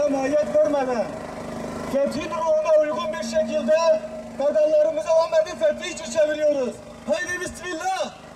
fazla mahiyet görmeden fethin ruhuna uygun bir şekilde pedallarımızı Ahmet'in fethi için çeviriyoruz. Haydi bismillah.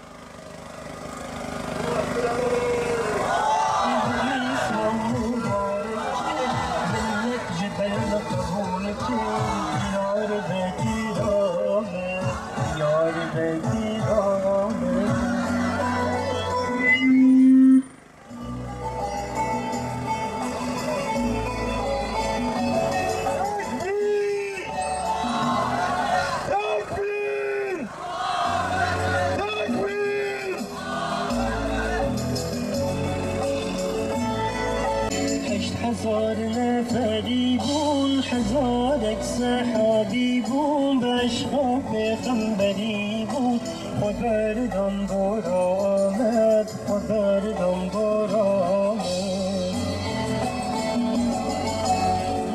هزار نفری بون هزارک صحابی بون بشخاب خنبری بون خبردان دور آمد خبردان دور آمد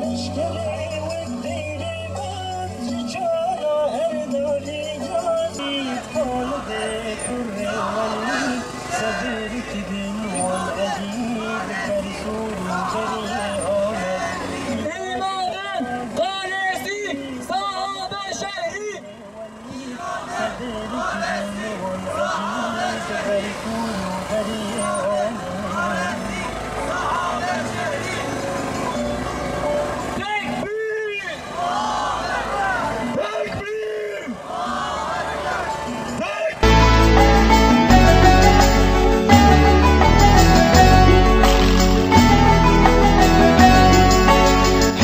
لشکری و دیر باد چارا ارداری جازید خالد کره ولی صدر کدین والعجیب برسول جری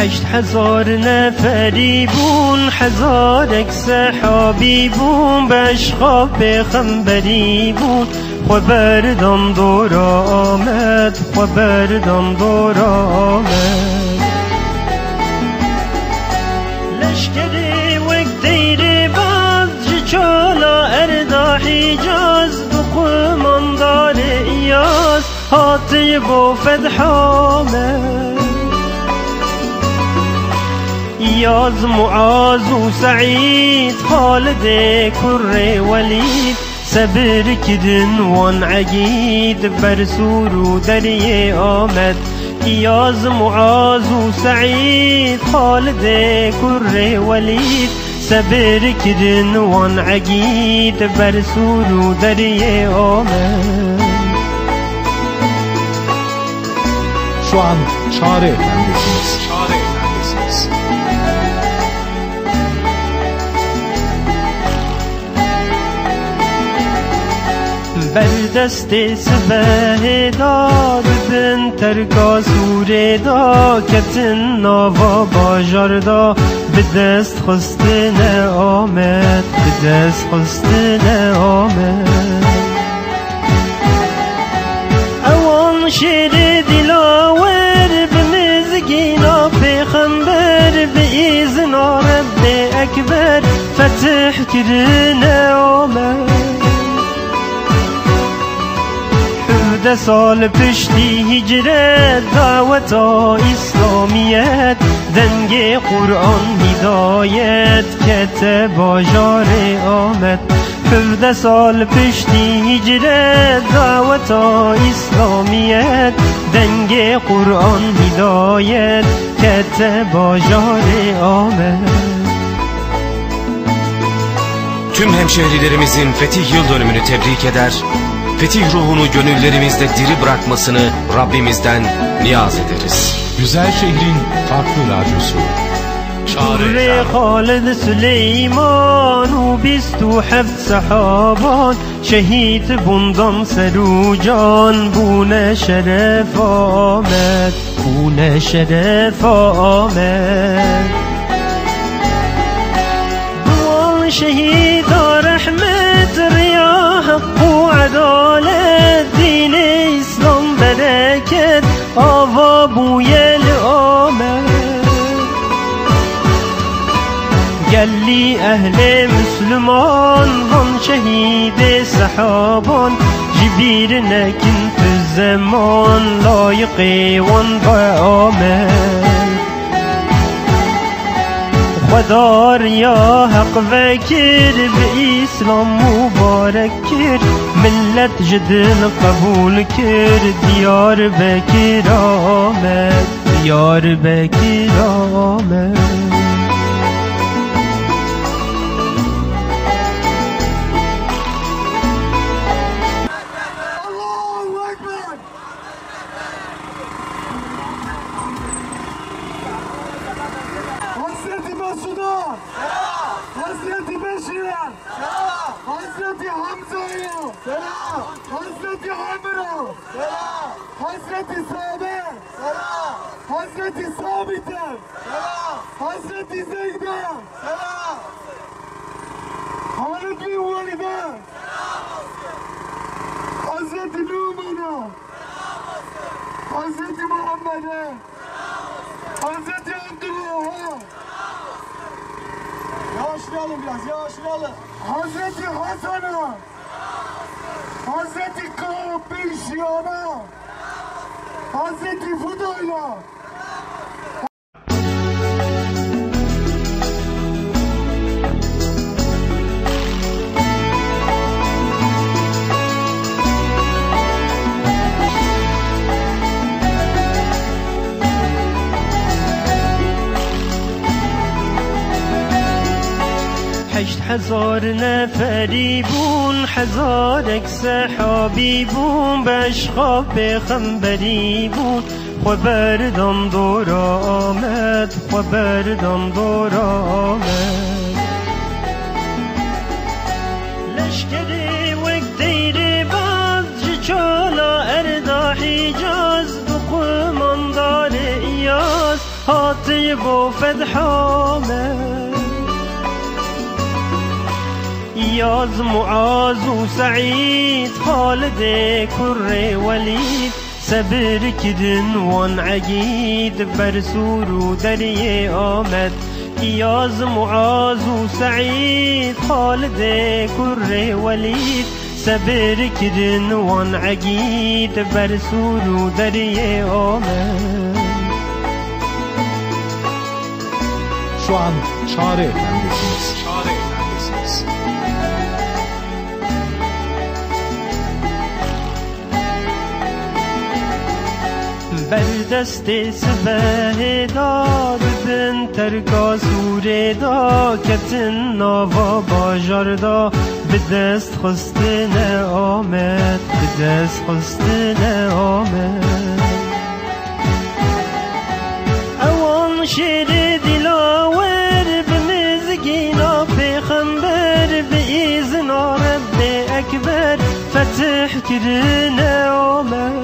هشت هزار نفری بون هزارک صحابی بون بشخاب خنبری بون خبردان دور آمد خبردان دور آمد لشکری وک دیر باز چالا اردا حجاز بخماندار ایاز حاطب و فتح آمد ایاز معاذ و سعید خالد کره ولید صبر کردن وان عقید برسور و دریه آمد ایاز معاذ و سعید خالد کره ولید صبر کردن وان عقید برسور و دریه آمد. Şu an Çağrı Efendisi'niz. بر دست سبه داد بن ترکا سوره دا کتن ناوا باجار دا به دست خستن آمد به دست خستن آمد اوان شیر دلاور به مزگینا پیغمبر به ایزنا رب اکبر فتح کرن آمد 17 سال پشتی هجرت دعوت اسلامیت دنگ قرآن هدایت کت باجار آمد 17 سال پشتی هجرت دعوت اسلامیت دنگ قرآن هدایت کت باجار آمد. Tüm hemşehrilerimizin fetih yıl dönümünü tebrik eder, fetih ruhunu gönüllerimizde diri bırakmasını Rabbimizden niyaz ederiz. Güzel şehrin farklı radyosu. Çağrı Halid Süleyman و 27 sahaban şehit bundan serucan bune şeref آمد bune şeref آمد duan şehida rahmet riya hak و عدالت دین اسلام برکت آوا بویل آمد گلی اهل مسلمان وان شهید صحابان جبیر نکن تو زمان لایق وان با آمد خدا یا حق وکر به اسلام مبارک کرد ملت جدن قبول کرد دیار بکر آمد دیار بکر آمد. Hazreti Mesud'a, Hazreti Beşir'e, Hazreti Hamza'ya, Hazreti Amr'a, Hazreti Sa'd'e, Hazreti Sabit'e, Hazreti Zeyd'e, Halid bin Velid'e, Hazreti Numan'a, Hazreti Muhammed'e, Hazreti Abdullah'a, yavaşlayalım biraz, yavaşlayalım. Hazreti Hasan'a, Hazreti Kâb bin Şiyan'a, Hazreti Fudayla, هشت هزار نفری بون، هزارک صحابی بون، بشقاب پیغمبری بون. خبردم دور آمد، خبردم دور آمد. لشکری وک دیر باز جچالا اردا حجاز، بقماندار ایاز هاتی بو فتح آمد. ایاز معاذ و سعید خالد کر ولید، صبر کردن وان عقید بر سور و دریه آمد. ایاز معاذ و سعید خالد کر ولید، صبر کردن وان عقید بر سور و دریه آمد. Şu an Çağrı Efendi'siniz. Çağrı Efendi'siniz. بر دست سبه داد بن ترکا سوره دا، کتن ناوا باجار دا، به دست خستن آمد، به دست خستن آمد. اوان شیر دلاور به مزگینا پیغمبر، به ایزنا رب اکبر فتح کرن آمد.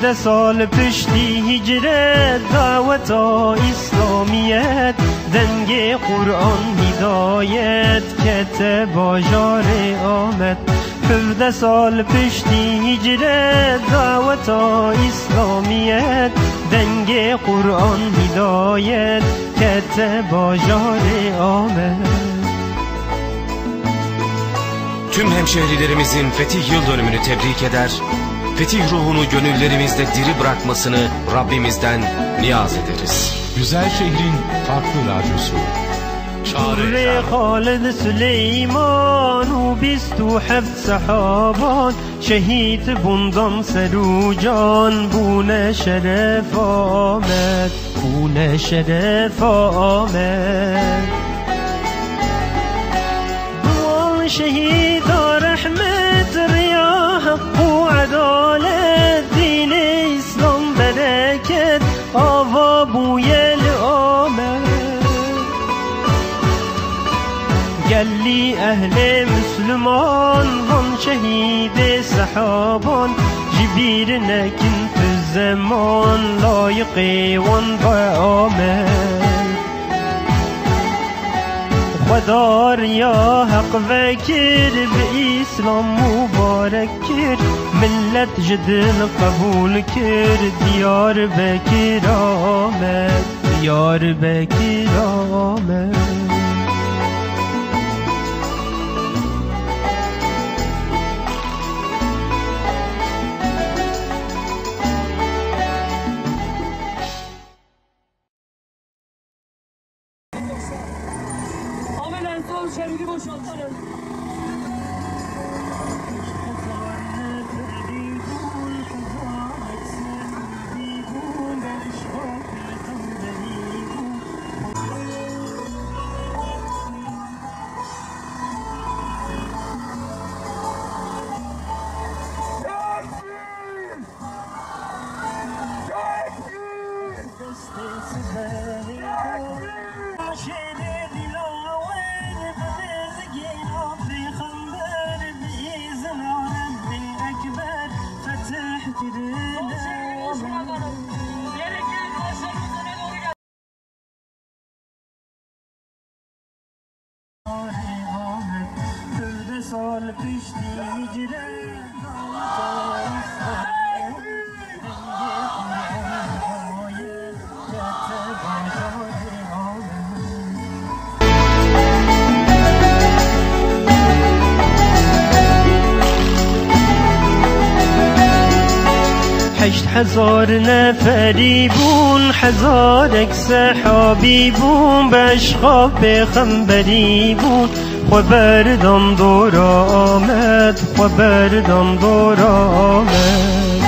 17 سال پشتی هجرت دعوت اسلامیت، دنگ قرآن هدایت کت باجار آمد. 17 سال پشتی هجرت دعوت اسلامیت، دنگ قرآن هدایت کت باجار آمد. Tüm hemşehrilerimizin fetih yıl dönümünü tebrik eder, fetih ruhunu gönüllerimizde diri bırakmasını Rabbimizden niyaz ederiz. Güzel şehrin farklı radyosu. Çağrı Halid Süleyman و 27 صحابان، شهید بوندان سروجان بونه شرف آمد، بونه شرف آمد. دوان شهید رحمت ریا حق و عدالت، دین اسلام برکت آوا بویل آمد. گلی اهل مسلمان وان شهید صحابان، جبیر نکن تو زمان لایق وان با آمد. خدا یا حق وکر به اسلام مبارک کر، ملت جدن قبول کر، دیار بکر آمد، دیار بکر آمد. şeridi boşaltın. سال پشتی هجره هشت هزار نفری بون هزارک صحابی بون بشخاب خنبری بون خبردم دور آمد خبردم دور آمد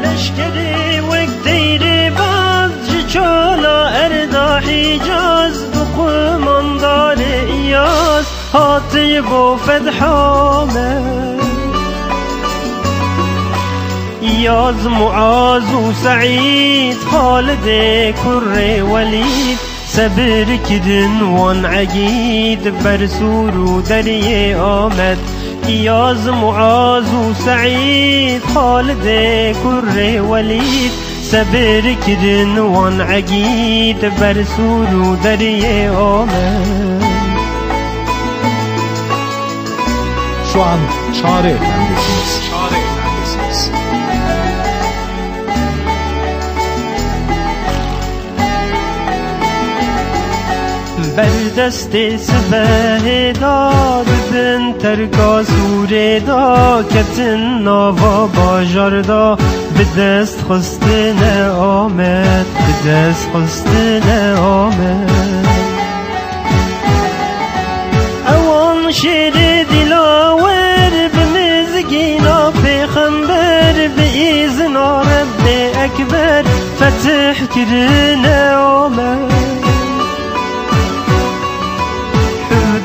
لشکری وک دیر باز چالا اردا حجاز بقومان دار ایاز هاتی بو فتح آمد ایاز معاذ و سعید خالد کر ولید صبر کردن وان عقید برسور و دریه آمد ایاز معاذ و سعید خالد کر ولید صبر کردن وان عقید برسور و دریه آمد. Şu an Çare Efendi'siniz. Çare Efendisiniz. بردست سبه داد بن ترکا سوره دا کتن ناوا باجار دا بدست خستن آمد بدست خستن آمد اوان شیر دلاور بمزگینا پیغمبر بإذن رب اکبر فتح کرن آمد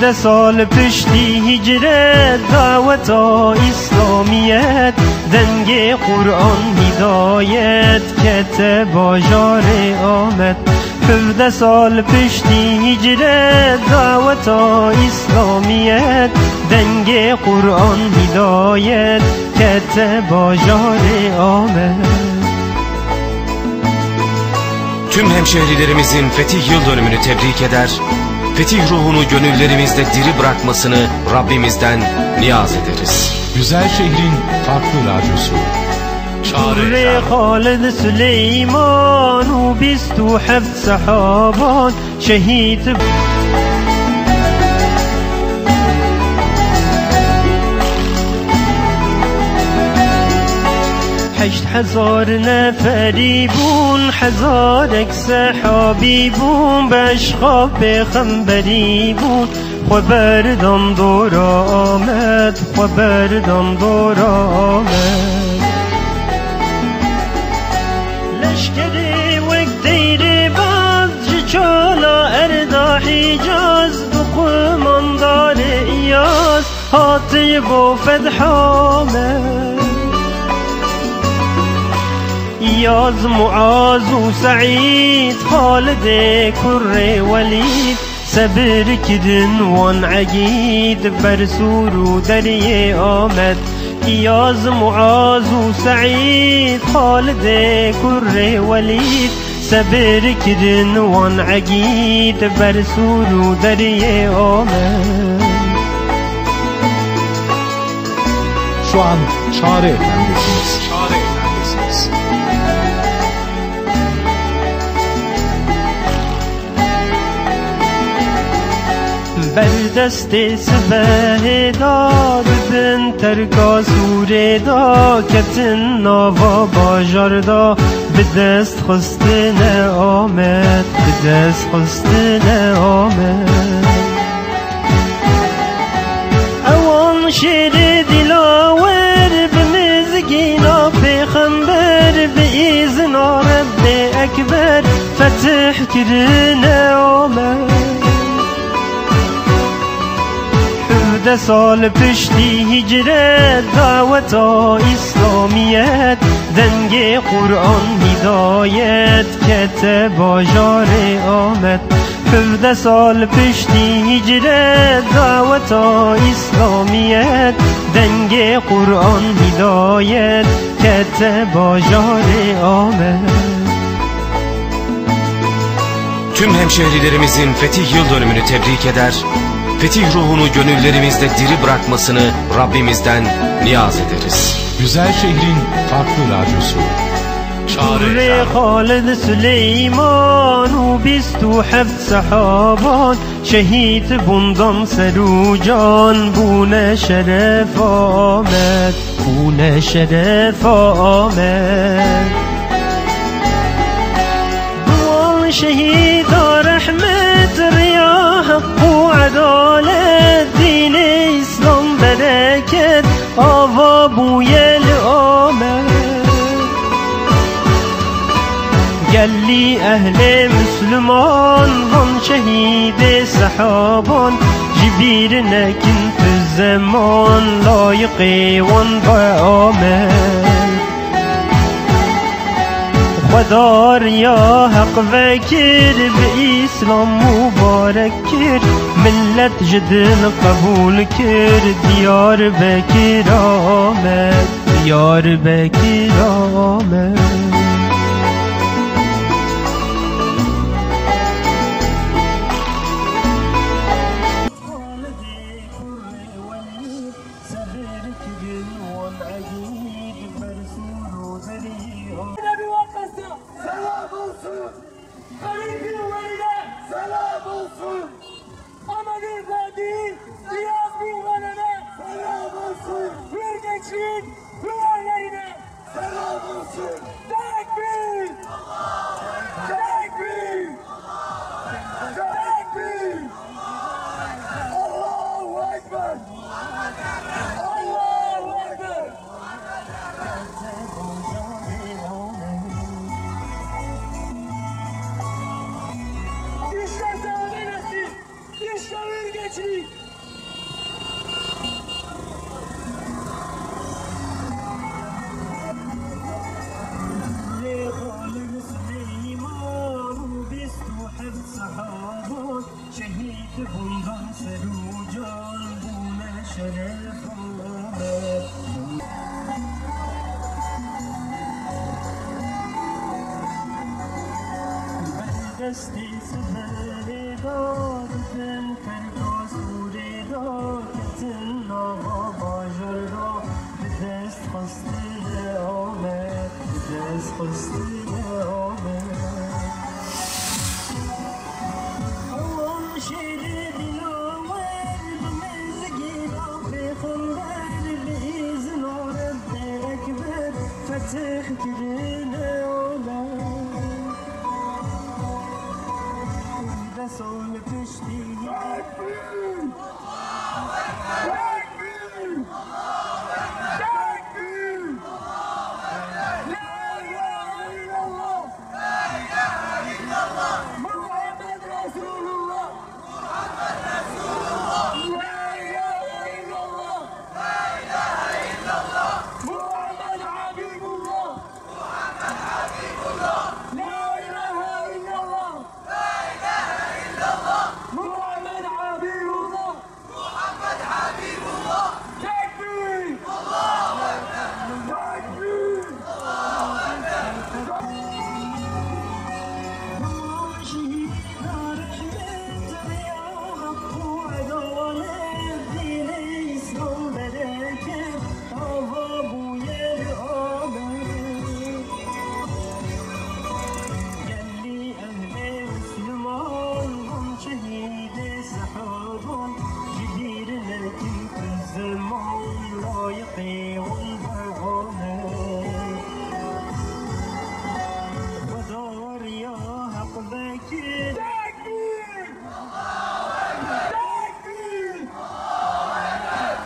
ده سال پشتی هجرت دعوت اسلامیت دنگ قرآن هدایت کت باجار آمد 17 سال پشتی هجرت دعوت اسلامیت دنگ قرآن هدایت کت باجار آمد. Tüm hemşehrilerimizin fetih yıl dönümünü tebrik eder, fetih ruhunu gönüllerimizde diri bırakmasını Rabbimizden niyaz ederiz. Güzel şehrin farklı radyosu. Çare Halid Süleyman و 27 sahaban şehit هشت هزار نفری بون هزارک صحابی بون بشخاب خنبری بون خبردم دور آمد خبردم دور آمد لشکری وک دیر باز چالا اردا حجاز بقومان دار ایاز هاتی بو فتح آمد ایاز معاذ و سعید خالد کر ولید صبر کردن وان عقید برسور و دریه آمد ایاز معاذ و سعید خالد کر ولید صبر کردن وان عقید برسور و دریه آمد. Şu an Çare Efendisiniz. Çare Efendisiniz. بردست سبه داد بن ترکا سوره دا کتن ناوا باجار دا بدست خستن آمد بدست خستن آمد اوان شیر دلاور بمزگینا پیغمبر بإذن رب اکبر فتح کرن آمد 17 سال پشتی هجرت دعوت اسلامیت دنگ قرآن هدایت کت باجار آمد 17 سال پشتی هجرت دعوت اسلامیت دنگ قرآن هدایت کت باجار آمد. Tüm hemşehrilerimizin fetih yıl dönümünü tebrik eder, fetih ruhunu gönüllerimizde diri bırakmasını Rabbimizden niyaz ederiz. Güzel şehrin farklı radyosu. Çare Halid Süleyman و 27 صحابان شهید بندم سرو جان بونه شرف آمد بونه شرف آمد دوان شهید رحمت ریا حق و عدالت دین اسلام برکت آوا بویل آمد گلی اهل مسلمان هم شهید صحابان جبیر نکن تو زمان لایق وان با آمد خدا ریا حق وکر به اسلام مبارک کر ملت جدن قبول کر دیار بکر آمد دیار بکر آمد دستی سفری دادن فرکاس بوری را کتن ناوا باجر را به دست خسته آمد به دست خسته آمد آن شیر دلاور بمزگی را بخندر به ایزن رب اکبر فتح کرن آمد سول پشتی تکبیر تکبیر تکبیر لا اله الا الله لا اله الا الله محمد رسول الله محمد رسول الله لا اله الا الله لا اله الا الله محمد حبيب الله محمد حبيب الله لا اله الا الله محمد حبيب الله محمد حبيب الله تكبير الله أكبر تكبير الله أكبر شهيد رحمت يا حق وعدالت دين اسلام بركت آوا بوی آمد گلی اهل مسلمان شهید صحابان جبیر لکن تو زمان لایق اون برآمد خدا ریا حق بکر تکبیر تکبیر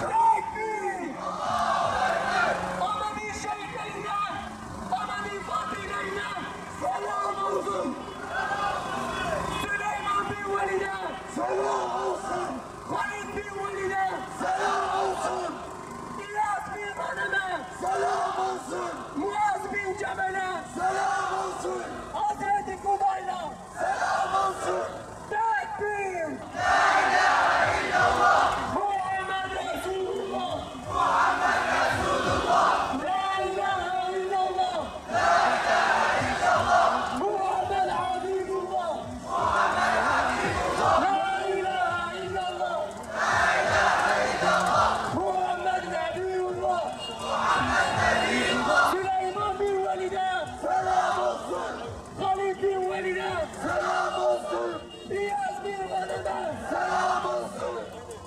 تکبیر آمدی شهیدینا آمدی فاتحینا سلام olsun Süleyman bin Velid'e selam olsun. Halid bin Velid'e selam olsun. İlyas bin Ghanim'e selam olsun. Muaz bin Cebel'e selam olsun. Hazreti Kudayla selam olsun. Tekbir! La ilahe illallah. Muhammed Resulullah. Muhammed Resulullah. La ilahe illallah. La ilahe illallah. Muhammed Habibullah. Muhammed Habibullah. La ilahe illallah. Osmanlı'da selam olsun.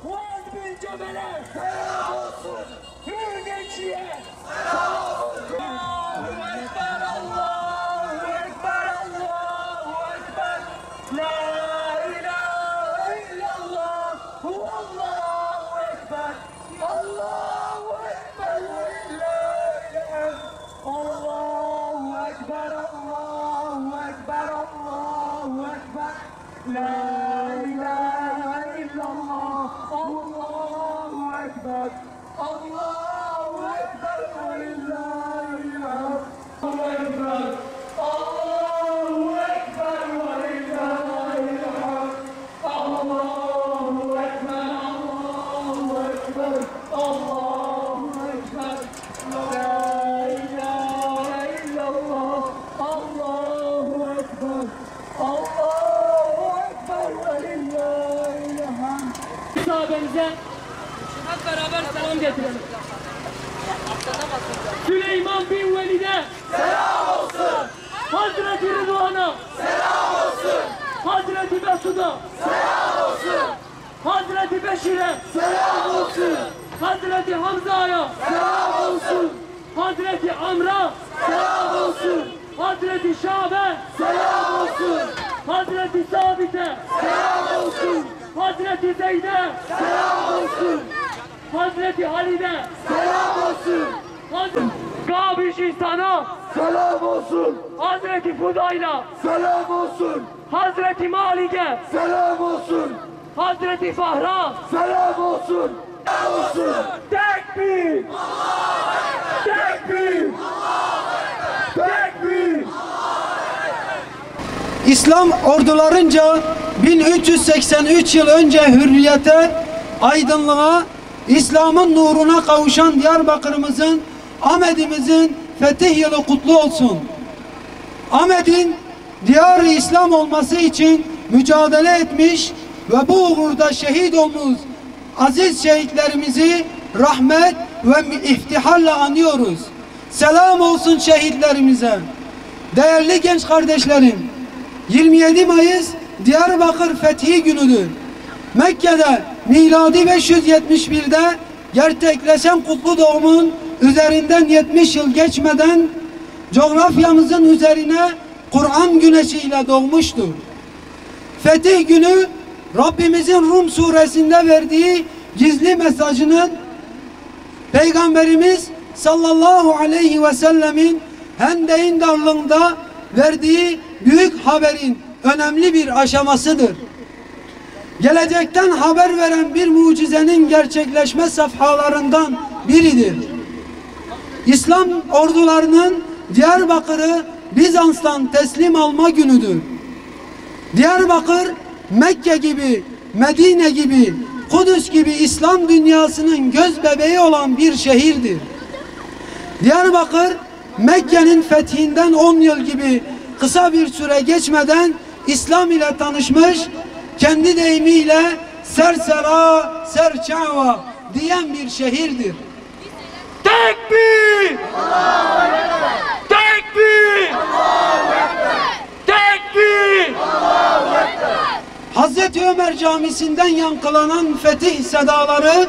Muaz bin Cebel'e selam olsun. Hürmeci'ye selam olsun. Allahu Ekber, Allahu Ekber, Allahu Ekber. La ilahe illallah. Allahu Ekber. Allahu Ekber. Allahu Ekber, Allahu Ekber, Allahu Ekber. La ilahe illallah. Allahu Ekber. Allahu Ekber ve lillahilhamd. Allahu Ekber. Allahu Ekber ve lillahilhamd. Allahu Ekber. Allahu Ekber. Allahu Ekber. La ilahe illallah. Allahu Ekber. Allahu Ekber ve lillahilhamd. Sahabemize hep beraber selam getirelim. Süleyman bin Velid'e selam olsun. Hazreti Rıdvan'a selam olsun. Hazreti Mesud'a selam olsun. Hazreti Beşir'e selam olsun. Hazreti Hamza'ya selam olsun. Hazreti Amr'a selam olsun. Hazreti Şabe selam olsun. Hazreti Sabit'e selam olsun. Hazreti Zeyd'e selam olsun. Hazreti Halid'e selam olsun. Kabiş İhsan'a selam olsun. Hazreti Fudayla selam olsun. Hazreti Malik'e selam olsun. Hazreti Fahra selam olsun. Selam olsun. Tekbir! Tekbir! Tekbir! İslam ordularınca 1383 yıl önce hürriyete, aydınlığa, İslam'ın nuruna kavuşan Diyarbakır'ımızın, Ahmet'imizin fetih yılı kutlu olsun. Ahmet'in diyar-ı İslam olması için mücadele etmiş ve bu uğurda şehit olmuş aziz şehitlerimizi rahmet ve iftiharla anıyoruz. Selam olsun şehitlerimize. Değerli genç kardeşlerim, 27 Mayıs Diyarbakır Fethi Günü'dür. Mekke'de miladi 571'de gerçekleşen kutlu doğumun üzerinden 70 yıl geçmeden coğrafyamızın üzerine Kur'an güneşiyle doğmuştur. Fetih Günü Rabbimizin Rum suresinde verdiği gizli mesajının Peygamberimiz sallallahu aleyhi ve sellemin Hendek'in darlığında verdiği büyük haberin önemli bir aşamasıdır. Gelecekten haber veren bir mucizenin gerçekleşme safhalarından biridir. İslam ordularının Diyarbakır'ı Bizans'tan teslim alma günüdür. Diyarbakır, Mekke gibi, Medine gibi, Kudüs gibi İslam dünyasının göz bebeği olan bir şehirdir. Diyarbakır, Mekke'nin fethinden 10 yıl gibi kısa bir süre geçmeden İslam ile tanışmış, kendi deyimiyle sersera, serçava diyen bir şehirdir. Tekbir! Allahu Ekber! Tekbir! Allahu Ekber! Tekbir! Allahu Ekber! Hazreti Ömer Camisi'nden yankılanan fetih sedaları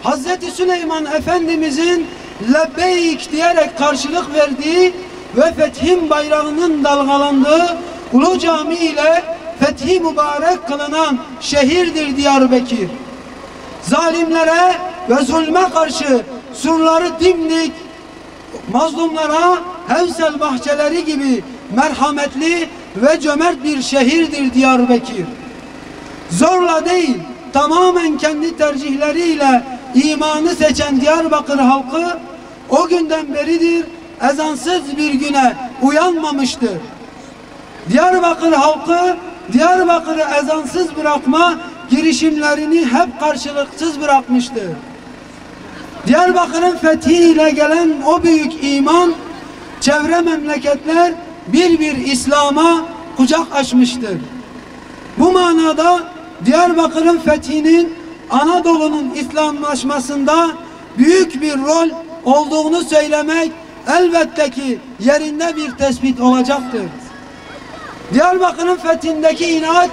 Hazreti Süleyman Efendimizin lebbeyk diyerek karşılık verdiği ve fethin bayrağının dalgalandığı Ulu Cami ile fethi mübarek kılınan şehirdir Diyarbakır. Zalimlere ve zulme karşı surları dimdik, mazlumlara Hevsel bahçeleri gibi merhametli ve cömert bir şehirdir Diyarbakır. Zorla değil, tamamen kendi tercihleriyle imanı seçen Diyarbakır halkı o günden beridir ezansız bir güne uyanmamıştır. Diyarbakır halkı Diyarbakır'ı ezansız bırakma girişimlerini hep karşılıksız bırakmıştır. Diyarbakır'ın fethiyle gelen o büyük iman çevre memleketler bir İslam'a kucak açmıştır. Bu manada Diyarbakır'ın fethinin Anadolu'nun İslamlaşmasında büyük bir rol olduğunu söylemek elbette ki yerinde bir tespit olacaktır. Diyarbakır'ın fethindeki inanç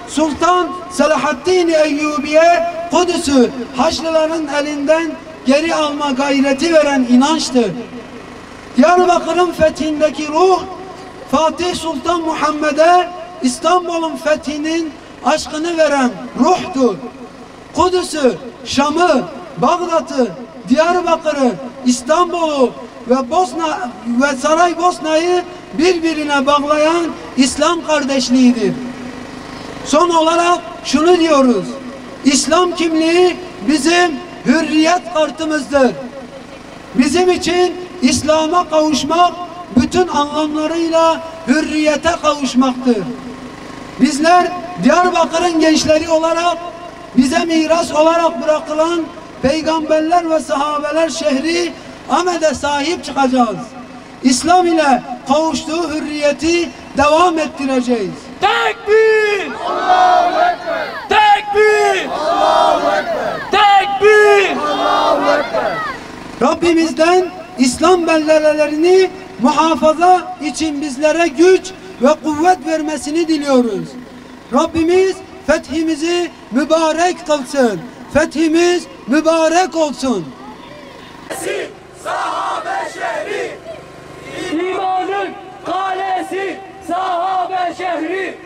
Sultan Selahaddin Eyyubi'ye Kudüs'ü Haçlıların elinden geri alma gayreti veren inançtır. Diyarbakır'ın fethindeki ruh, Fatih Sultan Muhammed'e İstanbul'un fethinin aşkını veren ruhtur. Kudüs'ü, Şam'ı, Bağdat'ı, Diyarbakır'ı, İstanbul'u ve Bosna ve Saraybosna'yı birbirine bağlayan İslam kardeşliğidir. Son olarak şunu diyoruz: İslam kimliği bizim hürriyet kartımızdır. Bizim için İslam'a kavuşmak bütün anlamlarıyla hürriyete kavuşmaktır. Bizler Diyarbakır'ın gençleri olarak bize miras olarak bırakılan peygamberler ve sahabeler şehri Ahmet'e sahip çıkacağız. İslam ile kavuştuğu hürriyeti devam ettireceğiz. Tekbir! Allahu Ekber! Tekbir! Allahu Ekber! Tekbir! Allahu Ekber! Rabbimizden İslam beldelerini muhafaza için bizlere güç ve kuvvet vermesini diliyoruz. Rabbimiz fethimizi mübarek kılsın. Fethimiz mübarek olsun. Sahabe şehri, İmanın kalesi, sahabe şehri,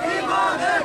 İmanın